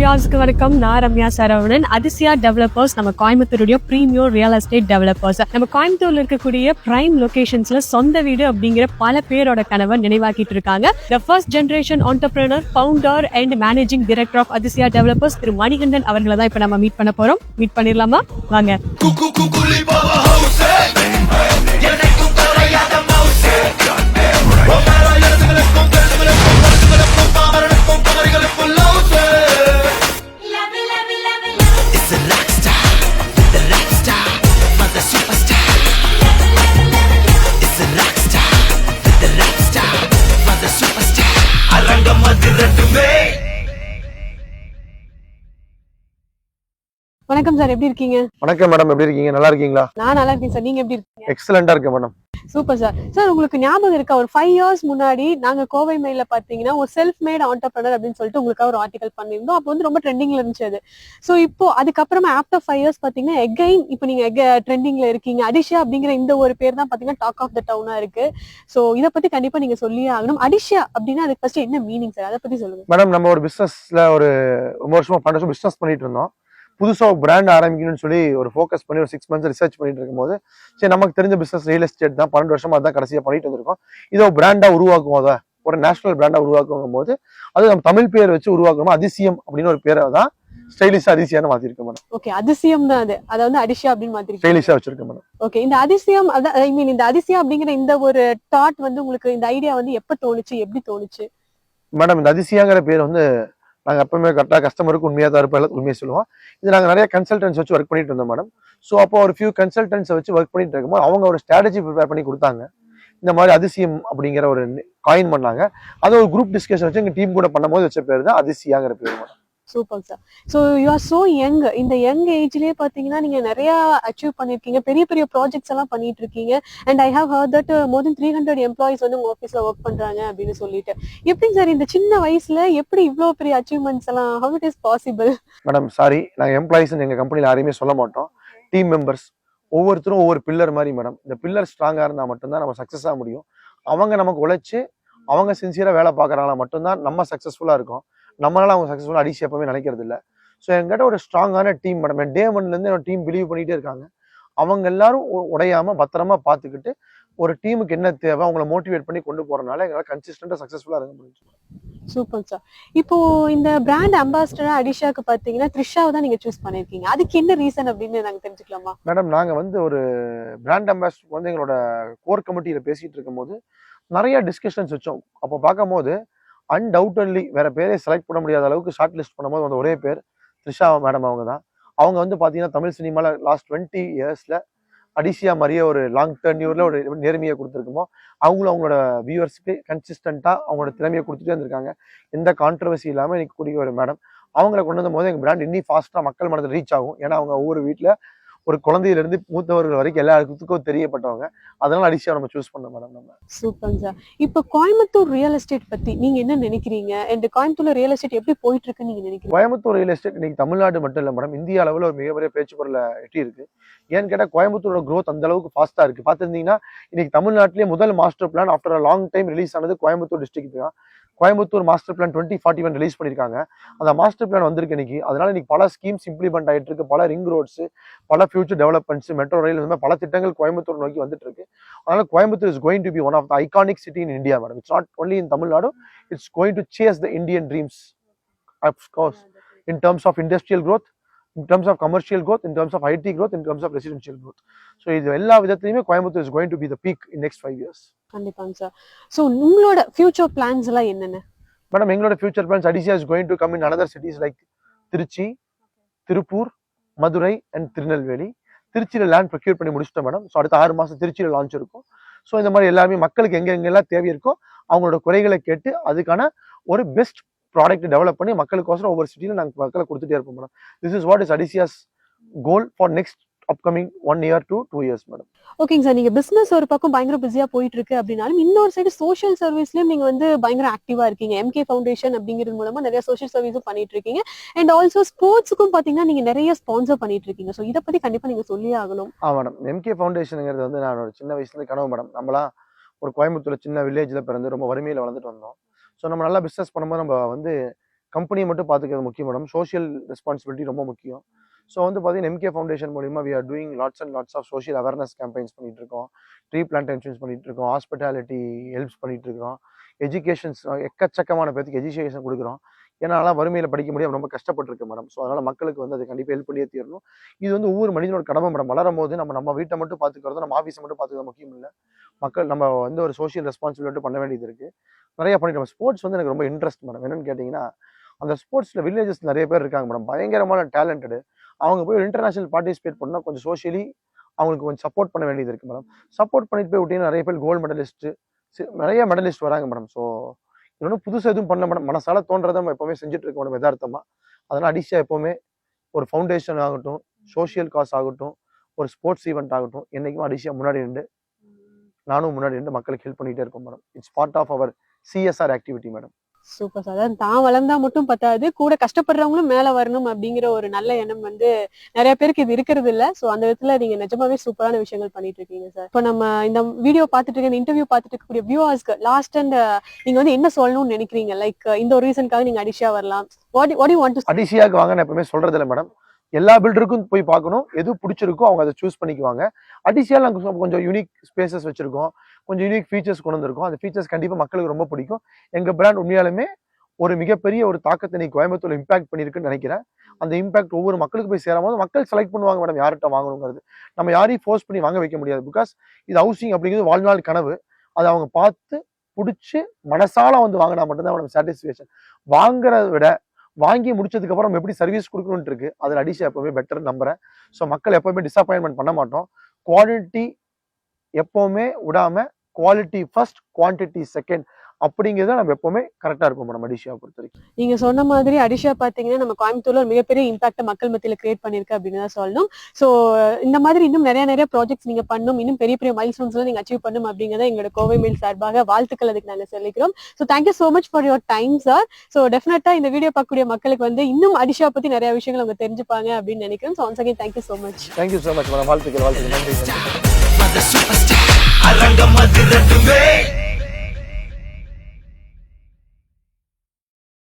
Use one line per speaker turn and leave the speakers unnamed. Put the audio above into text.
வியாஸ்க்கு வணக்கம். நான் ரம்யா சரவணன். அதிசயா டெவலப்பர்ஸ் நம்ம கோயம்புத்தூருடைய பிரீமியம் ரியல் எஸ்டேட் டெவலப்பர்ஸ். நம்ம கோயம்புத்தூர்ல இருக்கக்கூடிய பிரைம் லொகேஷன்ஸ்ல சொந்த வீடு அப்படிங்கிற பல பேரோட கனவை நினைவாக்கிட்டு இருக்காங்க. The first generation entrepreneur, founder and managing director of Athisaya developers Thiru Manikandan அவர்களை தான் இப்ப நம்ம மீட் பண்ண போறோம். மீட் பண்ணிடலாமா? வாங்க. வணக்கம் சார், எப்படி இருக்கீங்க?
வணக்கம் மேடம், எப்படி இருக்கீங்க? நல்லா இருக்கீங்களா?
நான் நல்லா இருக்கேன் சார். நீங்க எப்படி இருக்கீங்க?
எக்ஸலண்டா இருக்கேன் மேடம்.
Super sir. சார், உங்களுக்கு ஞாபகம் இருக்கா, ஒரு 5 years முன்னாடி நாங்க கோவை மெயில பாத்தீங்கன்னா ஒரு செல்ஃப் மேட் ஆண்டர்பிரினர் அப்படின்னு சொல்லிட்டு உங்களுக்காக ஒரு ஆர்டிகல் பண்ணியிருந்தோம். அப்போ வந்து ரொம்ப ட்ரெண்டிங்ல இருந்துச்சு அது. சோ இப்போ அதுக்கப்புறமா ஆஃப்டர் 5 years பாத்தீங்கன்னா எகைன் இப்போ நீங்க ட்ரெண்டிங்ல இருக்கீங்க. அடிஷா அப்படிங்கிற இந்த ஒரு பேர் தான் பாத்தீங்கன்னா டாக் ஆஃப் த டவுனா இருக்கு. சோ இத பத்தி கண்டிப்பா நீங்க சொல்லியே ஆகணும். அடிஷா அப்படின்னா அதுக்கு ஃபர்ஸ்ட் என்ன மீனிங் சார், அதை பத்தி சொல்லுங்க.
மேடம், நம்ம ஒரு பிசினஸ்ல ஒரு ரொம்ப வருஷமா 12 வருஷம் பிசினஸ் பண்ணிட்டு இருந்தோம். புதுசா பிராண்ட் ஆரம்பிக்கணும்னு சொல்லி ஒரு ஃபோக்கஸ் பண்ணி ஒரு 6 months ரிசர்ச் பண்ணிட்டு இருக்கும்போது, சரி நமக்கு தெரிஞ்ச பிசினஸ் ரியல் எஸ்டேட் தான், 12 வருஷமா தான் கடைசியா பண்ணிட்டு வந்திருக்கோம். இதை ஒரு பிராண்டா உருவாக்குவோம், அதை ஒரு நேஷனல் பிராண்டா உருவாக்குவோம் போது அது நம்ம தமிழ் பேர் வச்சு உருவாக்கணும். அதிசயம் அப்படின்னு ஒரு பேரை தான் ஸ்டைலிஷா அதிசயான்னு மாத்திருக்கேன் மேடம்.
ஓகே, அதிசயம் தான் அது. அத வந்து அடிஷா அப்படின்னு மாத்திருக்கீங்க.
ஸ்டைலிஷா வச்சிருக்கேன் மேடம்.
ஓகே, இந்த அதிசயம் ஐ மீன் இந்த அதிசயம் அப்படிங்கிற இந்த ஒரு தாட் வந்து உங்களுக்கு, இந்த ஐடியா வந்து எப்ப தோணுச்சு, எப்படி தோணுச்சு?
மேடம், இந்த அதிசயாங்கிற பேர் வந்து நாங்கள் எப்பவுமே கரெக்டாக கஸ்டமருக்கு உண்மையாக தான் இருப்போம், எல்லாத்துக்கும் உண்மையை சொல்லுவோம். இது நாங்கள் நிறைய கன்சல்டன்ஸ் வச்சு ஒர்க் பண்ணிட்டு இருந்தோம் மேடம். ஸோ அப்போ ஒரு ஃபியூ கன்சல்டன்ஸ் வச்சு ஒர்க் பண்ணிட்டு இருக்கும்போது அவங்க ஒரு ஸ்ட்ராட்டஜி ப்ரிப்பேர் பண்ணி கொடுத்தாங்க. இந்த மாதிரி அதிசயம் அப்படிங்கிற ஒரு காயின் பண்ணாங்க. அது ஒரு குரூப் டிஸ்கஷன் வச்சு எங்கள் டீம் கூட பண்ணும்போது வச்ச பேர் தான் அதிசயாங்கிற பேர் madam.
Super sir. So you are so young. இந்த யங் ஏஜ்லயே பாத்தீங்கன்னா நீங்க நிறைய அச்சீவ் பண்ணிருக்கீங்க, பெரிய பெரிய ப்ராஜெக்ட்ஸ் எல்லாம் பண்ணிட்டு இருக்கீங்க. And I have heard that more then 300 employees வந்து உங்க ஆஃபீஸ்ல ஒர்க் பண்றாங்க அப்படின்னு சொல்லிட்டு. எப்படி சார் இந்த சின்ன வயசுல எப்படி இவ்வளவு பெரிய அச்சீவ்மெண்ட்ஸ் எல்லாம், how it is possible?
Madam, sorry, நாங்கள் எம்ப்ளாயிஸ் எங்க கம்பெனில யாரையுமே சொல்ல மாட்டோம். டீம் மெம்பர்ஸ் ஒவ்வொருத்தரும் ஒவ்வொரு பில்லர் மாதிரி மேடம். இந்த பில்லர் ஸ்ட்ராங்கா இருந்தா மட்டும்தான் நம்ம சக்சஸ் ஆக முடியும். அவங்க நமக்கு உழைச்சு அவங்க சின்சியரா வேலை பார்க்கறாங்களா மட்டும்தான் நம்ம சக்சஸ்ஃபுல்லா இருக்கும். நம்மளால அவங்க சக்சஸ்ஃபுல்லா அடிச்சு எப்பவுமே நினைக்கிறது இல்லை. ஸோ என்கிட்ட ஒரு ஸ்ட்ராங்கான டீம் மேடம். டே 1ல இருந்து என்னோட டீம் பிலீவ் பண்ணிட்டே இருக்காங்க. அவங்க எல்லாரும் உடையாம பத்திரமா பார்த்துக்கிட்டு ஒரு டீமுக்கு என்ன தேவை அவங்கள மோட்டிவேட் பண்ணி கொண்டு போறதுனால எங்களால கன்சிஸ்டன்டா சக்சஸ்ஃபுல்லா இருக்க முடியும்.
Super sir. இப்போ இந்த பிராண்ட் அம்பாசிடரா அடிஷாக்கு பாத்தீங்கன்னா த்ரிஷாவை தான் நீங்க சூஸ் பண்ணிருக்கீங்க. அதுக்கு என்ன ரீசன் அப்படின்னு நாங்க தெரிஞ்சுக்கலாமா?
மேடம், நாங்க வந்து ஒரு பிராண்ட் அம்பாசிடர் வந்து எங்களோட கோர் கமிட்டியில பேசிட்டு இருக்கும் போது நிறைய டிஸ்கஷன்ஸ் வச்சோம். அப்போ பார்க்கும் போது அன்டவுட்டட்லி வேற பேரே செலக்ட் பண்ண முடியாத அளவுக்கு ஷார்ட் லிஸ்ட் பண்ணும்போது அந்த ஒரே பேர் த்ரிஷா மேடம். அவங்க தான். அவங்க வந்து பாத்தீங்கன்னா தமிழ் சினிமால லாஸ்ட் 20 yearsல அடிஷியா மாதிரியே ஒரு லாங் டெர்ன்யூர்ல ஒரு நேர்மையை கொடுத்துருக்குமோ அவங்களும் அவங்களோட வியூவர்ஸ்க்கு கன்சிஸ்டண்டா அவங்களோட திறமையை கொடுத்துட்டே இருந்திருக்காங்க. எந்த கான்ட்ரவர்சி இல்லாம இன்னைக்கு கூடிய ஒரு மேடம். அவங்களை கொண்டு வந்த போது எங்க பிராண்ட் இன்னும் ஃபாஸ்டா மக்கள் மனதில் ரீச் ஆகும். ஏன்னா அவங்க ஒவ்வொரு வீட்டுல ஒரு குழந்தையில இருந்து மூத்தவர்கள் வரைக்கும் எல்லாருக்கும் தெரியப்பட்டவங்க. அதனால அடிஷா நம்ம சூஸ் பண்ணோம் மேடம். நம்ம
சூப்பர் சார். இப்போ கோயம்புத்தூர் ரியல் எஸ்டேட் பத்தி நீங்க என்ன நினைக்கிறீங்க? அண்ட் கோயம்புத்தூர்ல ரியல் எஸ்டேட் எப்படி போயிட்டு இருக்குன்னு நீங்க நினைக்கிறீங்க?
கோயம்புத்தூர் ரியல் எஸ்டேட் இன்னைக்கு தமிழ்நாடு மட்டும் இல்ல மேடம், இந்திய அளவுல ஒரு மிகப்பெரிய பேச்சு பொருளை எட்டி இருக்கு. ஏன்னு கேட்டா கோயம்புத்தூரோட growth அந்த அளவுக்கு ஃபாஸ்டா இருக்கு. பாத்திருந்தீங்கன்னா இன்னைக்கு தமிழ்நாட்டிலேயே முதல் master plan after long time release ஆனது கோயம்புத்தூர் டிஸ்ட்ரிக்ட் தான். கோயம்புத்தூர் மாஸ்டர் பிளான் 2041 ரிலீஸ் பண்ணிருக்காங்க. அந்த மாஸ்டர் பிளான் வந்திருக்கு இன்னைக்கு. அதனால இன்னைக்கு பல ஸ்கீம்ஸ் இம்ப்ளிமெண்ட் ஆயிட்டு இருக்கு. பல ரிங் ரோட்ஸ், பல ஃபியூச்சர் டெவலப்மெண்ட்ஸ், மெட்ரோ ரயில், இந்த மாதிரி பல திட்டங்கள் கோயம்புத்தூர் நோக்கி வந்துட்டு இருக்கு. அதனால Coimbatore is going to be one of the iconic city in India madam. It's not only in Tamil Nadu, it's going to chase the Indian dreams of course in terms of industrial growth, in terms of commercial growth, in terms of IT growth, in terms of residential growth. So இது எல்லா விதத்திலுமே Coimbatore is going to be the peak in next 5 years.
கண்டிப்பாங்க sir. So உங்களோட future plans எல்லாம் என்னென்ன?
Madam, எங்களோட future plans அடிஷா is going to come in another cities like Trichy, Tiruppur, Madurai and Tirunelveli. திருச்சியில land procure பண்ணி முடிச்சிட்டோம் மேடம். ஸோ அடுத்த 6 மாசம் திருச்சியில லான்ச் இருக்கும். ஸோ இந்த மாதிரி எல்லாமே மக்களுக்கு எங்கெங்கெல்லாம் தேவை இருக்கோ அவங்களோட குறைகளை கேட்டு அதுக்கான ஒரு பெஸ்ட் ப்ராடக்ட் டெவலப் பண்ணி மக்களுக்கோசரம் ஒவ்வொரு சிட்டியில நாங்கள் மக்களை கொடுத்துட்டே இருப்போம் madam. This is what is Athisaya's goal for next upcoming 1 year to 2 years madam.
ஓகேங்க சார். நீங்க பிசினஸ் ஒரு பக்கம் பயங்கர பிஸியா போயிட்டு இருக்கு அப்படின்னாலும் இன்னொரு சைடு சோஷியல் சர்வீஸ்லயும் நீங்க வந்து பயங்கர ஆக்டிவா இருக்கீங்க. எம்கே ஃபவுண்டேஷன் அப்படிங்கிறது மூலமா நிறைய சோஷியல் சர்வீஸும் பண்ணிட்டு இருக்கீங்க. அண்ட் ஆல்சோ ஸ்போர்ட்ஸுக்கும் பாத்தீங்கன்னா நீங்க நிறைய ஸ்பான்சர் பண்ணிட்டு இருக்கீங்க. ஸோ இதை பத்தி கண்டிப்பா நீங்க சொல்லியே ஆகணும்.
மேடம், எம்கே ஃபவுண்டேஷனுங்கிறது வந்து நான் ஒரு சின்ன வயசுல இருந்து கனவு மேடம். நம்மளாம் ஒரு கோயம்புத்தூர்ல சின்ன வில்லேஜ்ல பிறந்து ரொம்ப வறுமையில வளர்ந்துட்டு வந்தோம். ஸோ நம்ம நல்லா பிஸ்னஸ் பண்ணும்போது நம்ம வந்து கம்பெனியை மட்டும் பார்த்துக்கிறது முக்கியம் மேடம். சோஷியல் ரெஸ்பான்சிபிலிட்டி ரொம்ப முக்கியம். ஸோ வந்து பார்த்தீங்கன்னா எம்கே ஃபவுண்டேஷன் மூலிமா we are doing lots and lots of social awareness campaigns பண்ணிட்டு இருக்கோம். ட்ரீ பிளான்டேஷன்ஸ் பண்ணிட்டு இருக்கோம். ஹாஸ்பிட்டாலிட்டி ஹெல்ப்ஸ் பண்ணிட்டு இருக்கோம். எஜுகேஷன்ஸ் எக்கச்சக்கமான பேருக்கு எஜுகேஷன் கொடுக்குறோம். ஏன்னா வறுமையில் படிக்க முடியாது, ரொம்ப கஷ்டப்பட்டுருக்கு மேடம். ஸோ அதனால் மக்களுக்கு வந்து அது கண்டிப்பாக ஹெல்ப் பண்ணியே தீரணும். இது வந்து ஒவ்வொரு மனிதனோட கடமை மேடம். வளரும் போது நம்ம வீட்டை மட்டும் பார்த்துக்கிறது, நம்ம ஆஃபீஸை மட்டும் பார்த்துக்கிறது முக்கியம் இல்லை. மக்கள் நம்ம வந்து ஒரு சோஷியல் ரெஸ்பான்சிபிலிட்டி பண்ண வேண்டியது இருக்குது. நிறைய பண்ணிட்டு ஸ்போர்ட்ஸ் வந்து எனக்கு ரொம்ப இன்ட்ரெஸ்ட் மேடம். என்னன்னு கேட்டிங்கன்னா அந்த ஸ்போர்ட்ஸில் வில்லேஜஸ் நிறைய பேர் இருக்காங்க மேடம், பயங்கரமான டேலண்டடு. அவங்க போய் இன்டர்நேஷனல் பார்ட்டிசிபேட் பண்ணால் கொஞ்சம் சோஷியலி அவங்களுக்கு கொஞ்சம் சப்போர்ட் பண்ண வேண்டியது இருக்குது மேடம். சப்போர்ட் பண்ணிட்டு போய் விட்டீங்கன்னா நிறைய பேர் கோல்டு மெடலிஸ்ட்டு நிறைய மெடலிஸ்ட் வராங்க மேடம். ஸோ இன்னொன்று புதுசாக எதுவும் பண்ணல மேடம். மனசால தோன்றதை நம்ம எப்போவுமே செஞ்சுட்டு இருக்கோம் மேடம் யதார்த்தமாக. அதனால் அடிஷா எப்போவுமே ஒரு ஃபவுண்டேஷன் ஆகட்டும், சோஷியல் காஸ் ஆகட்டும், ஒரு ஸ்போர்ட்ஸ் ஈவெண்ட் ஆகட்டும், என்றைக்கும் அடிஷா முன்னாடி நின்று நானும் முன்னாடி நின்று மக்களுக்கு ஹெல்ப் பண்ணிகிட்டே இருக்கோம் madam. It's part of our CSR activity madam.
Super sir. அதாவது தான் வளர்ந்தா மட்டும் பத்தாது, கூட கஷ்டப்படுறவங்களும் மேல வரணும் அப்படிங்கிற ஒரு நல்ல எண்ணம் வந்து நிறைய பேருக்கு இது இருக்கிறது இல்ல. சோ அந்த விதத்துல நீங்க நிஜமாவே சூப்பரான விஷயங்கள் பண்ணிட்டு இருக்கீங்க சார். இப்போ நம்ம இந்த வீடியோ பார்த்துட்டு இருக்க, இந்த இன்டர்வியூ பார்த்துட்டு இருக்கக்கூடிய வியூவர்ஸ்க்கு லாஸ்ட் அண்ட் நீங்க வந்து என்ன சொல்லணும்னு நினைக்கிறீங்க? லைக் இந்த ஒரு ரீசனுக்காக நீங்க அடிஷா வரலாம். வாட் யூ வாண்ட் டு
அடிஷியாக்கு வாங்க நான் எப்பவுமே சொல்றது இல்லை மேடம். எல்லா பில்டருக்கும் போய் பார்க்கணும், எது பிடிச்சிருக்கோ அவங்க அதை சூஸ் பண்ணிக்குவாங்க. அடிஷியா நாங்கள் கொஞ்சம் யூனிக் ஸ்பேசஸ் வச்சிருக்கோம், கொஞ்சம் யூனிக் ஃபீச்சர்ஸ் கொண்டு வந்திருக்கோம். அந்த ஃபீச்சர்ஸ் கண்டிப்பாக மக்களுக்கு ரொம்ப பிடிக்கும். எங்க பிராண்ட் உண்மையாலுமே ஒரு மிகப்பெரிய ஒரு தாக்கத்தை நீ கோயம்புத்தூர் இம்பாக்ட் பண்ணியிருக்குன்னு நினைக்கிறேன். அந்த இம்பாக்ட் ஒவ்வொரு மக்களுக்கு போய் சேரும் போது மக்கள் செலக்ட் பண்ணுவாங்க மேடம் யார்கிட்ட வாங்கணுங்கிறது. நம்ம யாரையும் ஃபோர்ஸ் பண்ணி வாங்க வைக்க முடியாது. பிகாஸ் இது ஹவுசிங் அப்படிங்கிறது வாழ்நாள் கனவு. அதை அவங்க பார்த்து பிடிச்சி மனசால வந்து வாங்கினா மட்டும்தான் மேடம் சாட்டிஸ்ஃபேக்ஷன். வாங்குறத விட வாங்கி முடிச்சதுக்கு அப்புறம் எப்படி சர்வீஸ் கொடுக்கணும்னு இருக்கு. அதில் அடிஷா எப்பவுமே பெட்டர் நம்புறேன். ஸோ மக்கள் எப்பவுமே டிசப்பாயின்மெண்ட் பண்ண மாட்டோம். குவாலிட்டி எப்பவுமே விடாம குவாலிட்டி ஃபர்ஸ்ட், குவான்டிட்டி செகண்ட் அப்படிங்கிறத நம்ம எப்பவுமே கரெக்டா இருக்கும் மேடம் அடிஷா பொறுத்த வரைக்கும்.
நீங்க சொன்ன மாதிரி அடிஷா பாத்தீங்கன்னா நம்ம கோயம்புத்தூர்ல ஒரு மிகப்பெரிய இம்பாக்ட் மக்கள் மத்தியில கிரியேட் பண்ணிருக்கு அப்படின்னு தான் சொல்லணும். சோ இந்த மாதிரி இன்னும் நிறைய ப்ராஜெக்ட்ஸ் நீங்க பண்ணும், இன்னும் பெரிய மைல்ஸ்டோன்ஸ் நீங்க அச்சீவ் பண்ணும் அப்படிங்கறத எங்களோட கோவை மெயில் சார்பாக வாழ்த்துக்கள் அதுக்கு நாங்க சொல்லிக்கிறோம். So thank you so much for your time sir. So டெஃபினட்டா இந்த வீடியோ பார்க்கக்கூடிய மக்களுக்கு வந்து இன்னும் அடிஷா பத்தி நிறைய விஷயங்கள் அவங்க தெரிஞ்சுப்பாங்க அப்படின்னு நினைக்கிறேன். So once again thank you so much.
Thank you so much madam. வாழ்த்துக்கள் நன்றி.